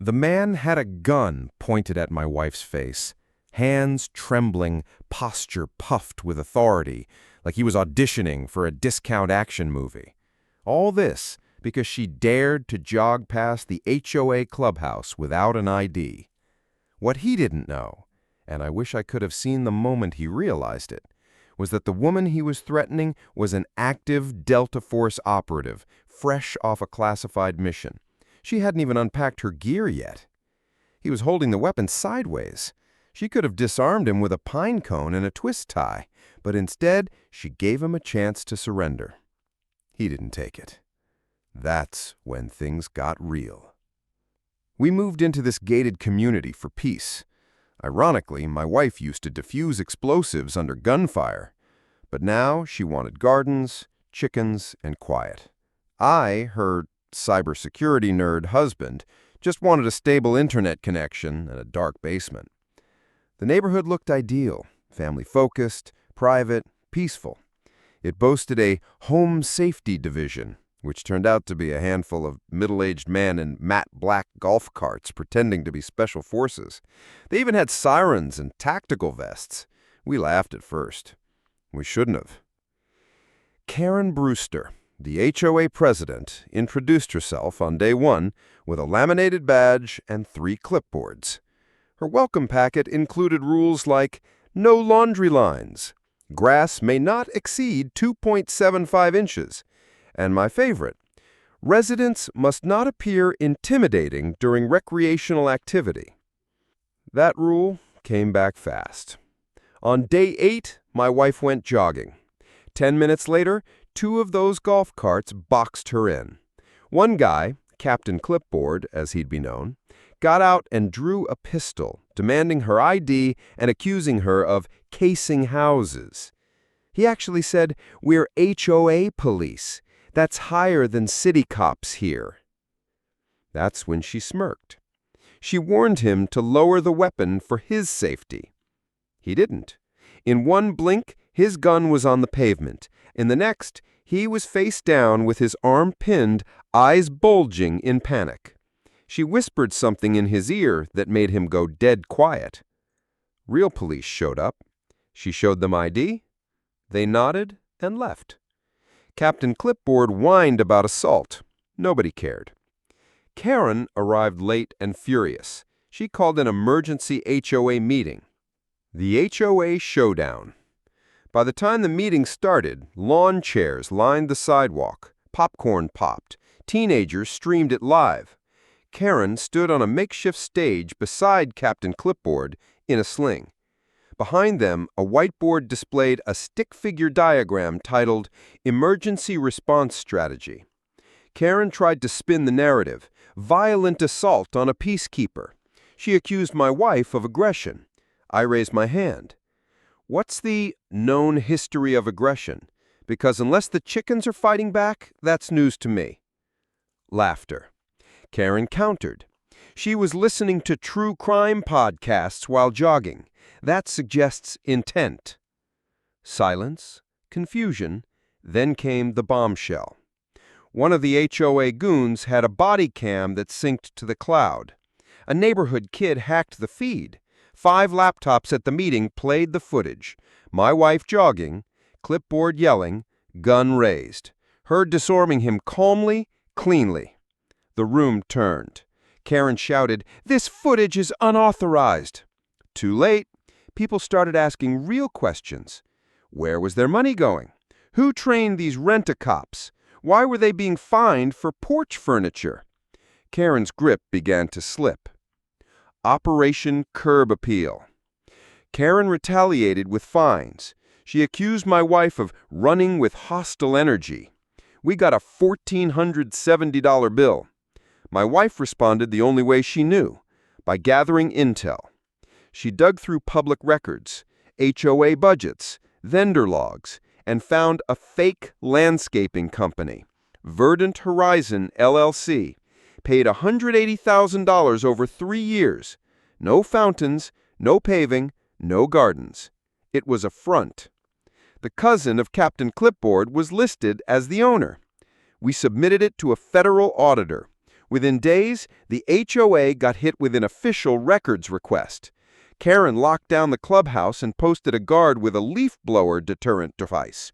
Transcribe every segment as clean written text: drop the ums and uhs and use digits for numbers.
The man had a gun pointed at my wife's face, hands trembling, posture puffed with authority, like he was auditioning for a discount action movie. All this because she dared to jog past the HOA clubhouse without an ID. What he didn't know, and I wish I could have seen the moment he realized it, was that the woman he was threatening was an active Delta Force operative, fresh off a classified mission. She hadn't even unpacked her gear yet. He was holding the weapon sideways. She could have disarmed him with a pine cone and a twist tie, but instead she gave him a chance to surrender. He didn't take it. That's when things got real. We moved into this gated community for peace. Ironically, my wife used to defuse explosives under gunfire, but now she wanted gardens, chickens, and quiet. I, her cybersecurity nerd husband, just wanted a stable internet connection and a dark basement. The neighborhood looked ideal, family-focused, private, peaceful. It boasted a home safety division, which turned out to be a handful of middle-aged men in matte black golf carts pretending to be special forces. They even had sirens and tactical vests. We laughed at first. We shouldn't have. Karen Brewster, the HOA president, introduced herself on day one with a laminated badge and 3 clipboards. Her welcome packet included rules like no laundry lines, grass may not exceed 2.75 inches, and my favorite, residents must not appear intimidating during recreational activity. That rule came back fast. On day 8, my wife went jogging. 10 minutes later, 2 of those golf carts boxed her in. One guy, Captain Clipboard, as he'd be known, got out and drew a pistol, demanding her ID and accusing her of casing houses. He actually said, "We're HOA police. That's higher than city cops here." That's when she smirked. She warned him to lower the weapon for his safety. He didn't. In one blink, his gun was on the pavement. In the next, he was face down with his arm pinned, eyes bulging in panic. She whispered something in his ear that made him go dead quiet. Real police showed up. She showed them ID. They nodded and left. Captain Clipboard whined about assault. Nobody cared. Karen arrived late and furious. She called an emergency HOA meeting. The HOA showdown. By the time the meeting started, lawn chairs lined the sidewalk. Popcorn popped. Teenagers streamed it live. Karen stood on a makeshift stage beside Captain Clipboard in a sling. Behind them, a whiteboard displayed a stick figure diagram titled Emergency Response Strategy. Karen tried to spin the narrative, violent assault on a peacekeeper. She accused my wife of aggression. I raised my hand. What's the known history of aggression? Because unless the chickens are fighting back, that's news to me. Laughter. Karen countered. She was listening to true crime podcasts while jogging. That suggests intent. Silence, confusion, then came the bombshell. One of the HOA goons had a body cam that synced to the cloud. A neighborhood kid hacked the feed. 5 laptops at the meeting played the footage. My wife jogging, Clipboard yelling, gun raised. Her disarming him calmly, cleanly. The room turned. Karen shouted, "This footage is unauthorized." Too late. People started asking real questions. Where was their money going? Who trained these rent-a-cops? Why were they being fined for porch furniture? Karen's grip began to slip. Operation Curb Appeal. Karen retaliated with fines. She accused my wife of running with hostile energy. We got a $1,470 bill. My wife responded the only way she knew, by gathering intel. She dug through public records, HOA budgets, vendor logs, and found a fake landscaping company, Verdant Horizon LLC, paid $180,000 over 3 years. No fountains, no paving, no gardens. It was a front. The cousin of Captain Clipboard was listed as the owner. We submitted it to a federal auditor. Within days, the HOA got hit with an official records request. Karen locked down the clubhouse and posted a guard with a leaf blower deterrent device.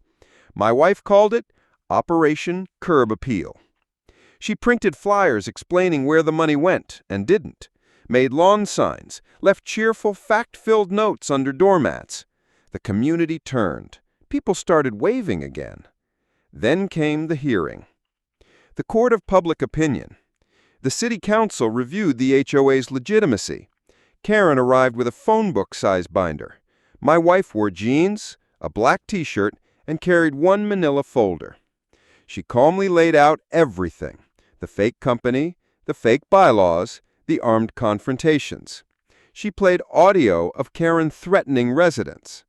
My wife called it Operation Curb Appeal. She printed flyers explaining where the money went and didn't, made lawn signs, left cheerful, fact-filled notes under doormats. The community turned. People started waving again. Then came the hearing. The court of public opinion. The city council reviewed the HOA's legitimacy. Karen arrived with a phone book-size binder. My wife wore jeans, a black t-shirt, and carried one manila folder. She calmly laid out everything: the fake company, the fake bylaws, the armed confrontations. She played audio of Karen threatening residents.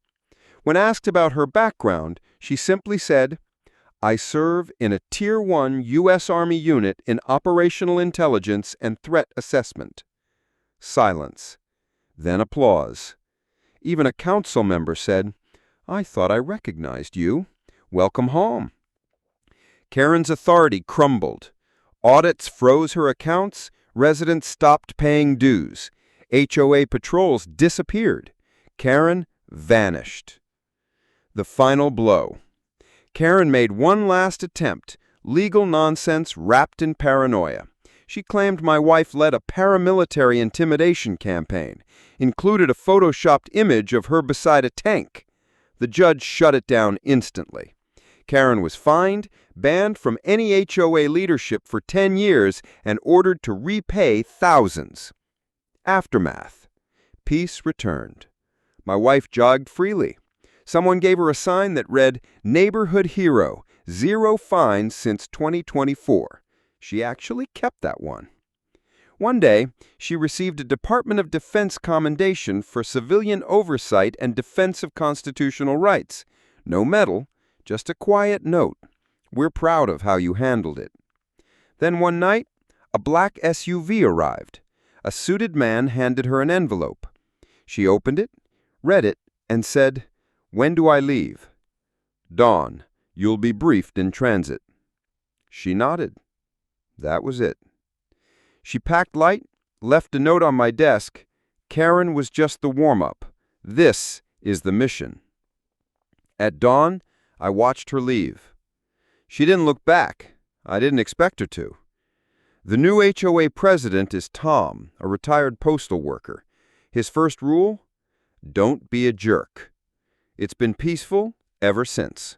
When asked about her background, she simply said, "I serve in a Tier 1 U.S. Army unit in operational intelligence and threat assessment." Silence. Then applause. Even a council member said, "I thought I recognized you. Welcome home." Karen's authority crumbled. Audits froze her accounts. Residents stopped paying dues. HOA patrols disappeared. Karen vanished. The final blow. Karen made one last attempt, legal nonsense wrapped in paranoia. She claimed my wife led a paramilitary intimidation campaign, included a photoshopped image of her beside a tank. The judge shut it down instantly. Karen was fined, banned from any HOA leadership for 10 years, and ordered to repay thousands. Aftermath. Peace returned. My wife jogged freely. Someone gave her a sign that read, "Neighborhood Hero, 0 fines since 2024. She actually kept that one. One day, she received a Department of Defense commendation for civilian oversight and defense of constitutional rights. No medal, just a quiet note. "We're proud of how you handled it." Then one night, a black SUV arrived. A suited man handed her an envelope. She opened it, read it, and said, "When do I leave?" "Dawn. You'll be briefed in transit." She nodded. That was it. She packed light, left a note on my desk. "Karen was just the warm-up. This is the mission." At dawn, I watched her leave. She didn't look back. I didn't expect her to. The new HOA president is Tom, a retired postal worker. His first rule? Don't be a jerk. It's been peaceful ever since.